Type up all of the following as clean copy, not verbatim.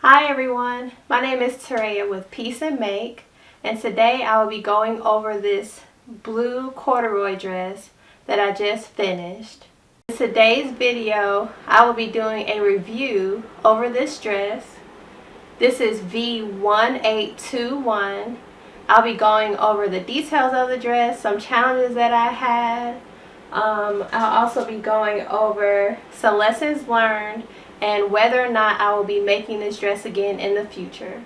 Hi everyone, my name is Terea with Piece and Make, and today I will be going over this blue corduroy dress that I just finished. In today's video, I will be doing a review over this dress. This is V1821. I'll be going over the details of the dress, some challenges that I had. I'll also be going over some lessons learned and whether or not I will be making this dress again in the future.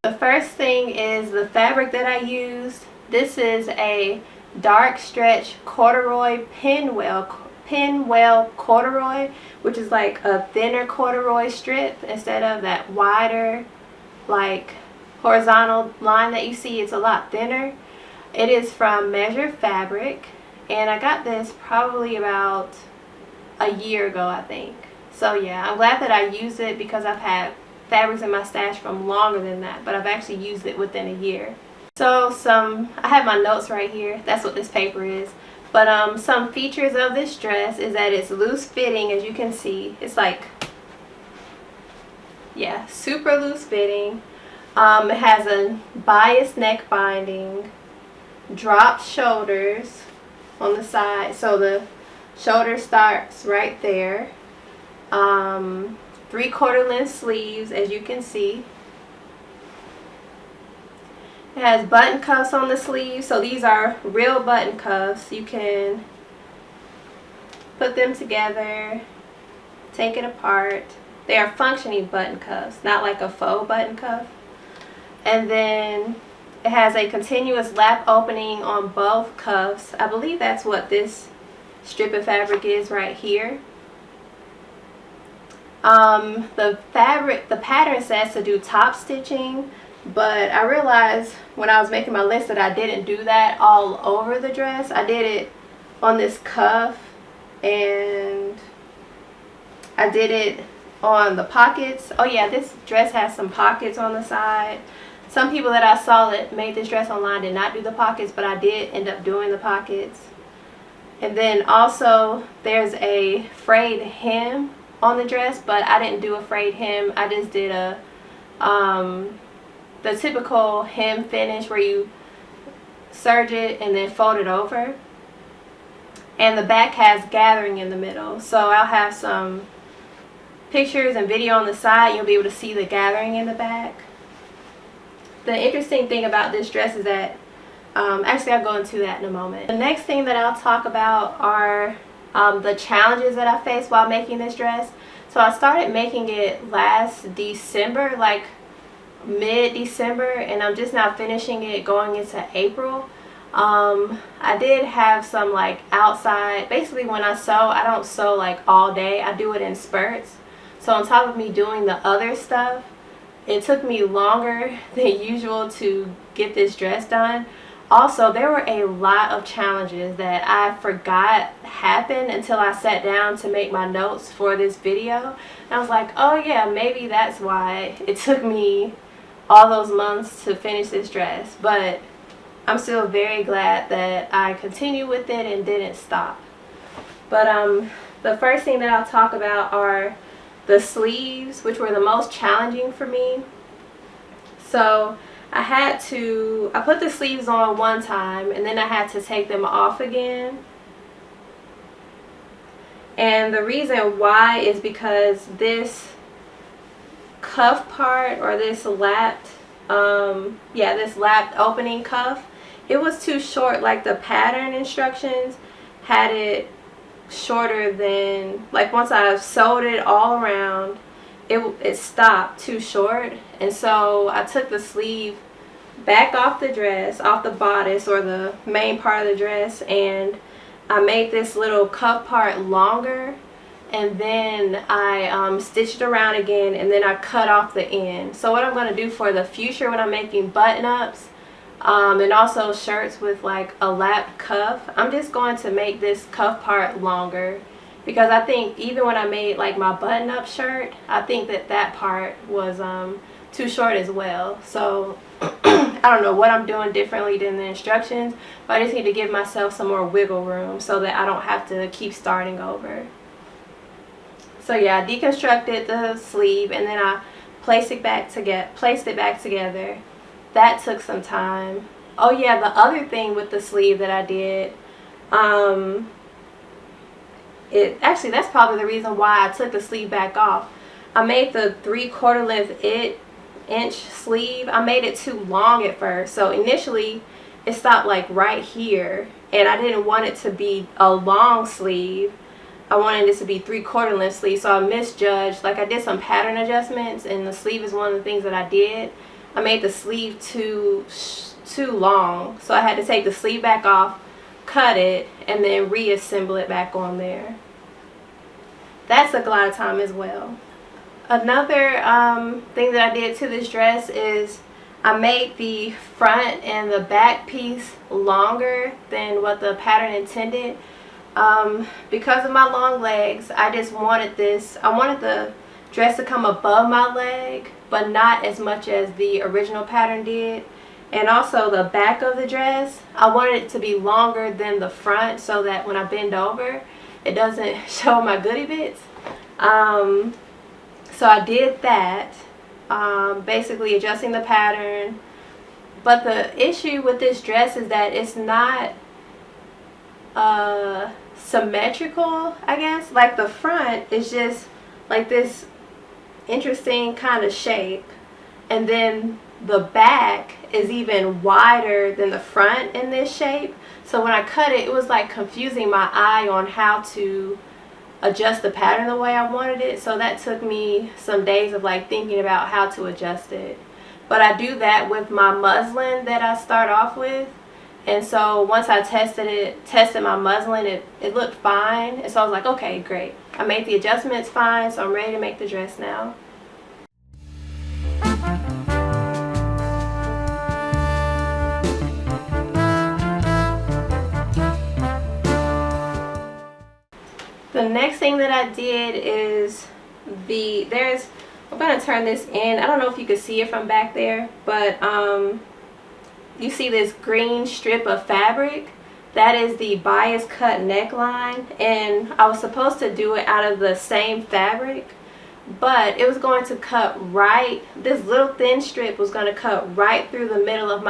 The first thing is the fabric that I used. This is a dark stretch corduroy pinwheel corduroy, which is like a thinner corduroy strip instead of that wider like horizontal line that you see. It's a lot thinner. It is from Measure Fabric, and I got this probably about a year ago, I think. So yeah, I'm glad that I used it because I've had fabrics in my stash from longer than that, but I've actually used it within a year. So I have my notes right here. That's what this paper is. But some features of this dress is that it's loose fitting, as you can see. It's like, yeah, super loose fitting. It has a bias neck binding, drop shoulders on the side, so the shoulder starts right there. 3/4 length sleeves, as you can see. It has button cuffs on the sleeves, so these are real button cuffs. You can put them together, take it apart. They are functioning button cuffs, not like a faux button cuff. And then it has a continuous lap opening on both cuffs. I believe that's what this strip of fabric is right here. The pattern says to do top stitching, but I realized when I was making my list that I didn't do that all over the dress. I did it on this cuff, and I did it on the pockets. Oh yeah, this dress has some pockets on the side. Some people that I saw that made this dress online did not do the pockets, but I did end up doing the pockets. And then also there's a frayed hem on the dress, but I didn't do a frayed hem. I just did the typical hem finish where you serge it and then fold it over. And the back has gathering in the middle, so I'll have some pictures and video on the side. You'll be able to see the gathering in the back. The interesting thing about this dress is that actually I'll go into that in a moment. The next thing that I'll talk about are the challenges that I faced while making this dress. So I started making it last December, like mid-December, and I'm just now finishing it going into April. I did have some like outside, basically when I sew, I don't sew like all day. I do it in spurts. So on top of me doing the other stuff, it took me longer than usual to get this dress done. Also, there were a lot of challenges that I forgot happened until I sat down to make my notes for this video. And I was like, oh yeah, maybe that's why it took me all those months to finish this dress. But I'm still very glad that I continued with it and didn't stop. But the first thing that I'll talk about are the sleeves, which were the most challenging for me. So I put the sleeves on one time, and then I had to take them off again. And the reason why is because this cuff part, or this lapped opening cuff, it was too short. Like the pattern instructions had it shorter than, like once I sewed it all around, it stopped too short. And so I took the sleeve back off the dress, off the bodice or the main part of the dress, and I made this little cuff part longer, and then I stitched it around again, and then I cut off the end. So what I'm going to do for the future when I'm making button-ups and also shirts with like a lap cuff, I'm just going to make this cuff part longer, because I think even when I made like my button-up shirt, I think that part was too short as well. So I don't know what I'm doing differently than the instructions, but I just need to give myself some more wiggle room so that I don't have to keep starting over. So yeah, I deconstructed the sleeve, and then I placed it back together. That took some time. Oh yeah, the other thing with the sleeve that I did, that's probably the reason why I took the sleeve back off. I made the 3/4 length inch sleeve. I made it too long at first, so initially it stopped like right here, and I didn't want it to be a long sleeve. I wanted this to be 3/4 length sleeve, so I misjudged. Like, I did some pattern adjustments, and the sleeve is one of the things that I did. I made the sleeve too long, so I had to take the sleeve back off, cut it, and then reassemble it back on there. That took a lot of time as well. Another thing that I did to this dress is I made the front and the back piece longer than what the pattern intended. Because of my long legs, I wanted the dress to come above my leg, but not as much as the original pattern did. And also the back of the dress, I wanted it to be longer than the front so that when I bend over, it doesn't show my goodie bits. So I did that, basically adjusting the pattern. But the issue with this dress is that it's not symmetrical, I guess. Like, the front is just like this interesting kind of shape, and then the back is even wider than the front in this shape. So when I cut it, it was like confusing my eye on how to adjust the pattern the way I wanted it. So that took me some days of like thinking about how to adjust it. But I do that with my muslin that I start off with. And so once I tested my muslin, it looked fine. And so I was like, okay, great. I made the adjustments fine, so I'm ready to make the dress now. The next thing that I did is I'm going to turn this in. I don't know if you can see it from back there, but you see this green strip of fabric. That is the bias cut neckline, and I was supposed to do it out of the same fabric, but it was going to cut right, this little thin strip was going to cut right through the middle of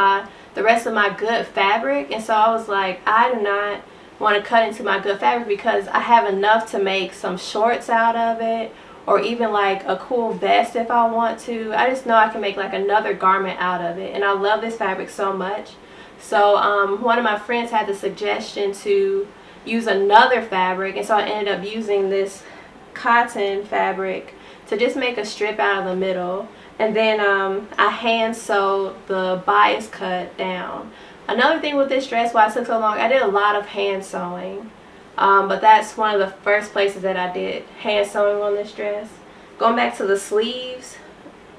the rest of my good fabric. And so I was like, I do not want to cut into my good fabric because I have enough to make some shorts out of it, or even like a cool vest if I want to. I just know I can make like another garment out of it, and I love this fabric so much. So one of my friends had the suggestion to use another fabric, and so I ended up using this cotton fabric to just make a strip out of the middle, and then I hand sewed the bias cut down. Another thing with this dress, why it took so long, I did a lot of hand sewing. But that's one of the first places that I did hand sewing on this dress. Going back to the sleeves,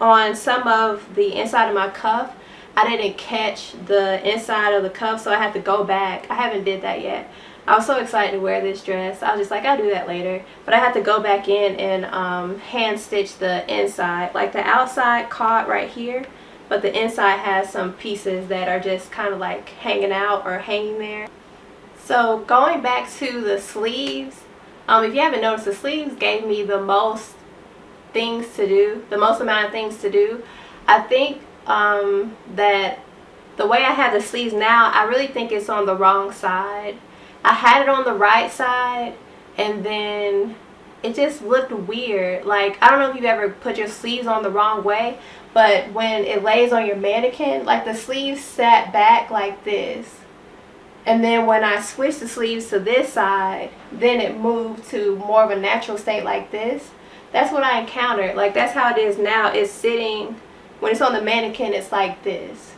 on some of the inside of my cuff, I didn't catch the inside of the cuff, so I had to go back. I haven't did that yet. I was so excited to wear this dress. I was just like, I'll do that later. But I had to go back in and hand stitch the inside. Like, the outside caught right here, but the inside has some pieces that are just kind of like hanging out or hanging there. So going back to the sleeves, if you haven't noticed, the sleeves gave me the most things to do, the most amount of things to do. I think that the way I have the sleeves now, I really think it's on the wrong side. I had it on the right side, and then it just looked weird. Like, I don't know if you've ever put your sleeves on the wrong way, but when it lays on your mannequin, like, the sleeves sat back like this. And then when I switched the sleeves to this side, then it moved to more of a natural state like this. That's what I encountered. Like, that's how it is now. It's sitting, when it's on the mannequin, it's like this.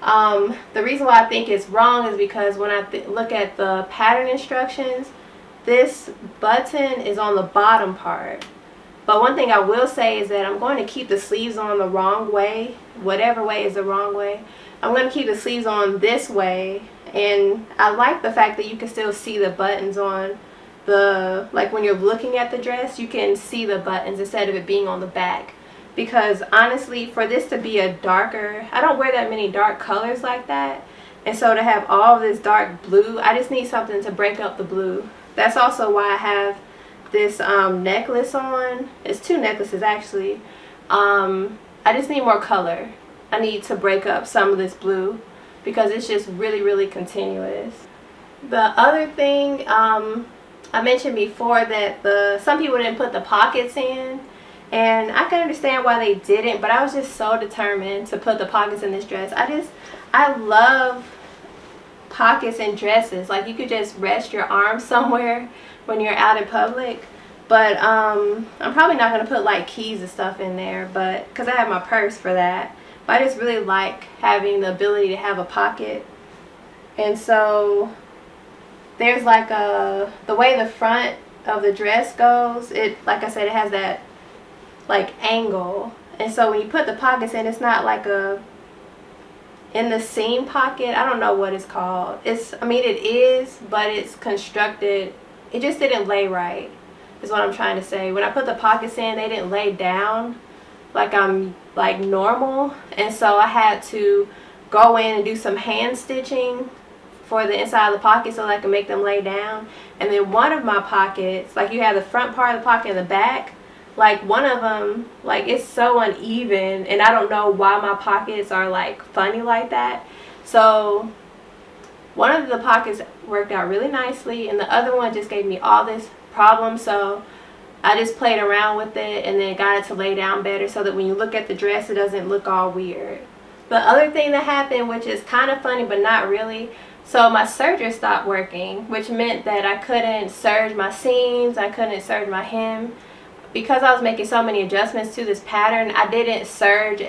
The reason why I think it's wrong is because when I look at the pattern instructions, this button is on the bottom part. But one thing I will say is that I'm going to keep the sleeves on the wrong way, whatever way is the wrong way. I'm going to keep the sleeves on this way, and I like the fact that you can still see the buttons on the, like, when you're looking at the dress, you can see the buttons instead of it being on the back. Because honestly, for this to be a darker, I don't wear that many dark colors like that, and so to have all of this dark blue, I just need something to break up the blue. That's also why I have this necklace on. It's two necklaces actually. I just need more color. I need to break up some of this blue because it's just really, really continuous. The other thing, I mentioned before that some people didn't put the pockets in, and I can understand why they didn't, but I was just so determined to put the pockets in this dress. I love pockets in dresses. Like, you could just rest your arms somewhere when you're out in public. But I'm probably not going to put like keys and stuff in there, but because I have my purse for that. But I just really like having the ability to have a pocket. And so there's like the way the front of the dress goes, it, like I said, it has that like angle. And so when you put the pockets in, it's not like in the seam pocket. I don't know what it's called. I mean, it is, but it's constructed, it just didn't lay right, is what I'm trying to say. When I put the pockets in, they didn't lay down like normal, and so I had to go in and do some hand stitching for the inside of the pocket so that I can make them lay down. And then one of my pockets, like you have the front part of the pocket and the back, like one of them, like it's so uneven, and I don't know why my pockets are like funny like that. So one of the pockets worked out really nicely, and the other one just gave me all this problem. So I just played around with it and then got it to lay down better so that when you look at the dress, it doesn't look all weird. The other thing that happened, which is kind of funny but not really, so my serger stopped working, which meant that I couldn't serge my seams, I couldn't serge my hem. Because I was making so many adjustments to this pattern, I didn't serge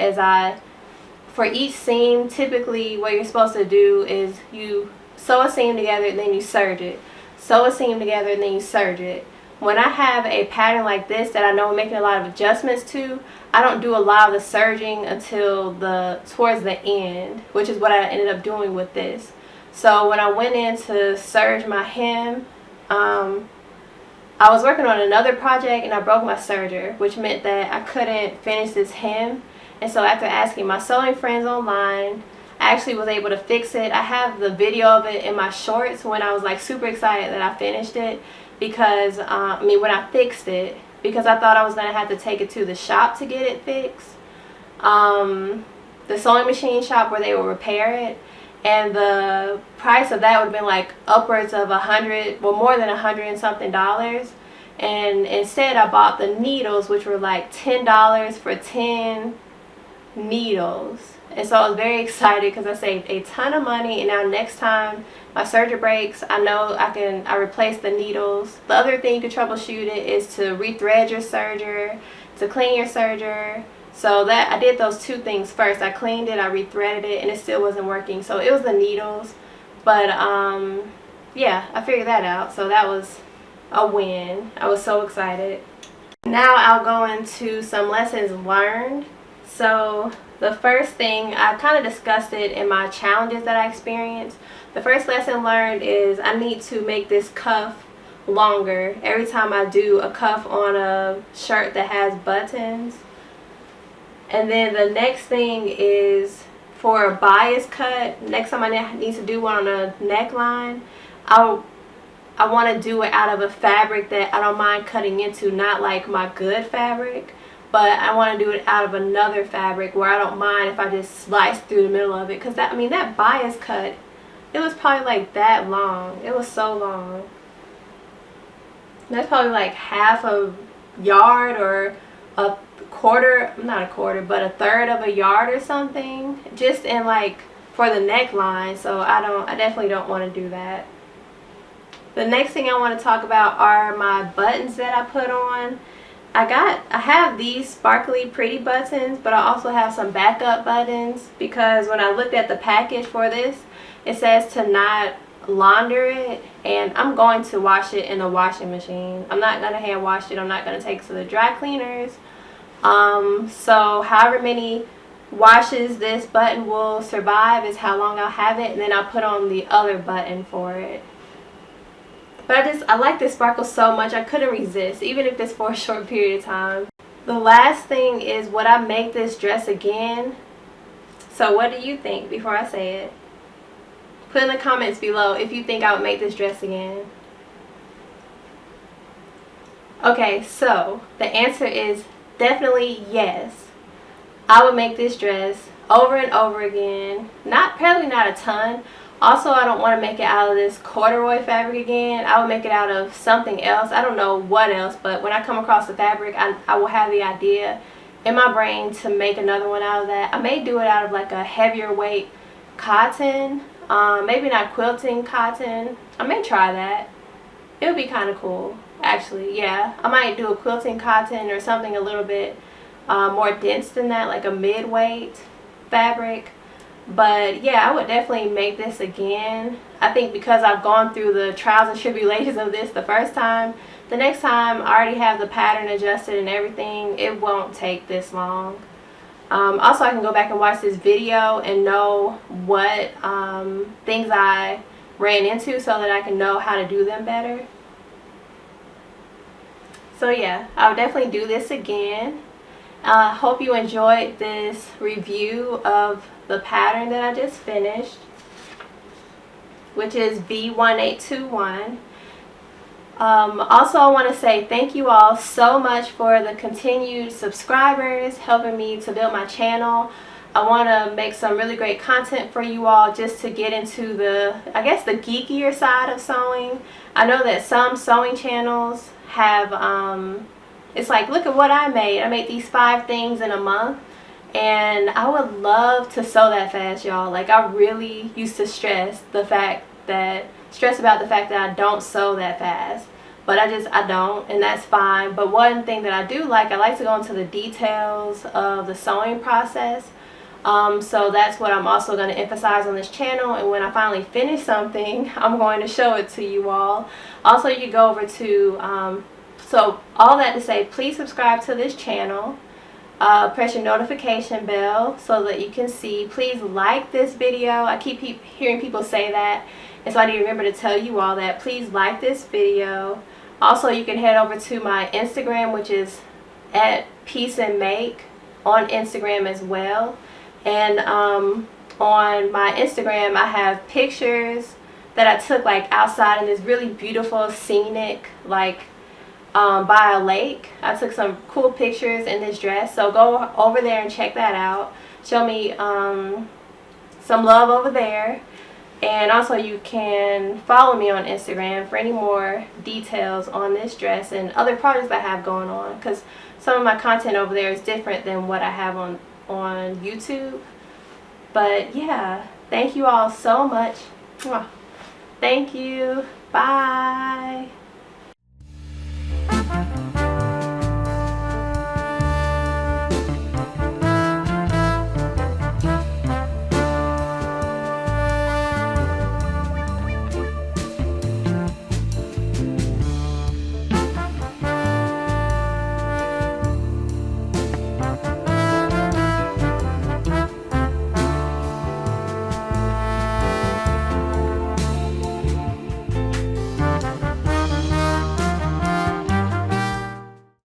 for each seam. Typically what you're supposed to do is you sew a seam together and then you serge it. Sew a seam together and then you serge it. When I have a pattern like this that I know I'm making a lot of adjustments to, I don't do a lot of the serging until towards the end, which is what I ended up doing with this. So when I went in to serge my hem, I was working on another project and I broke my serger, which meant that I couldn't finish this hem. And so after asking my sewing friends online, I actually was able to fix it. I have the video of it in my shorts when I was like super excited that I finished it. Because when I fixed it, because I thought I was going to have to take it to the shop to get it fixed, the sewing machine shop where they will repair it, and the price of that would have been like upwards of more than $100 and something. And instead I bought the needles, which were like $10 for 10 needles. And so I was very excited because I saved a ton of money, and now next time my serger breaks, I know I replace the needles. The other thing you can troubleshoot it is to rethread your serger, to clean your serger. So that I did those two things first. I cleaned it, I rethreaded it, and it still wasn't working. So it was the needles. But yeah, I figured that out. So that was a win. I was so excited. Now I'll go into some lessons learned. So the first thing, I kind of discussed it in my challenges that I experienced. The first lesson learned is I need to make this cuff longer every time I do a cuff on a shirt that has buttons. And then the next thing is for a bias cut, next time I need to do one on a neckline, I want to do it out of a fabric that I don't mind cutting into, not like my good fabric. But I want to do it out of another fabric where I don't mind if I just slice through the middle of it. Because that bias cut, it was probably like that long. It was so long. That's probably like half a yard or a quarter, not a quarter, but a third of a yard or something. Just in like for the neckline. So I definitely don't want to do that. The next thing I want to talk about are my buttons that I put on. I have these sparkly pretty buttons, but I also have some backup buttons because when I looked at the package for this, it says to not launder it, and I'm going to wash it in the washing machine. I'm not going to hand wash it. I'm not going to take it to the dry cleaners. So however many washes this button will survive is how long I'll have it, and then I'll put on the other button for it. But I like this sparkle so much I couldn't resist, even if it's for a short period of time. The last thing is, would I make this dress again? So what do you think before I say it? Put in the comments below if you think I would make this dress again. Okay, so the answer is definitely yes. I would make this dress over and over again. Probably not a ton. Also, I don't want to make it out of this corduroy fabric again. I would make it out of something else. I don't know what else, but when I come across the fabric, I will have the idea in my brain to make another one out of that. I may do it out of like a heavier weight cotton. Maybe not quilting cotton. I may try that. It would be kind of cool, actually. Yeah, I might do a quilting cotton or something a little bit more dense than that, like a mid-weight fabric. But yeah, I would definitely make this again. I think because I've gone through the trials and tribulations of this the first time, the next time I already have the pattern adjusted and everything, it won't take this long. Also, I can go back and watch this video and know what things I ran into so that I can know how to do them better. So yeah, I would definitely do this again. Hope you enjoyed this review of the pattern that I just finished, which is V1821. Also, I want to say thank you all so much for the continued subscribers, helping me to build my channel. I want to make some really great content for you all just to get into the, I guess, the geekier side of sewing. I know that some sewing channels have, it's like, look at what I made. I made these 5 things in a month. And I would love to sew that fast, y'all. Like, I really used to stress about the fact that I don't sew that fast. But I don't, and that's fine. But one thing that I do like, I like to go into the details of the sewing process. So that's what I'm also going to emphasize on this channel. And when I finally finish something, I'm going to show it to you all. Also, you can go over to, so all that to say, please subscribe to this channel. Press your notification bell so that you can see. Please like this video. I keep hearing people say that, and so I need to remember to tell you all that. Please like this video. Also, you can head over to my Instagram, which is @peaceandmake on Instagram as well. And on my Instagram, I have pictures that I took like outside in this really beautiful scenic, like by a lake. I took some cool pictures in this dress, so go over there and check that out. Show me some love over there. And also, you can follow me on Instagram for any more details on this dress and other projects I have going on, because some of my content over there is different than what I have on YouTube. But yeah, thank you all so much. Thank you. Bye.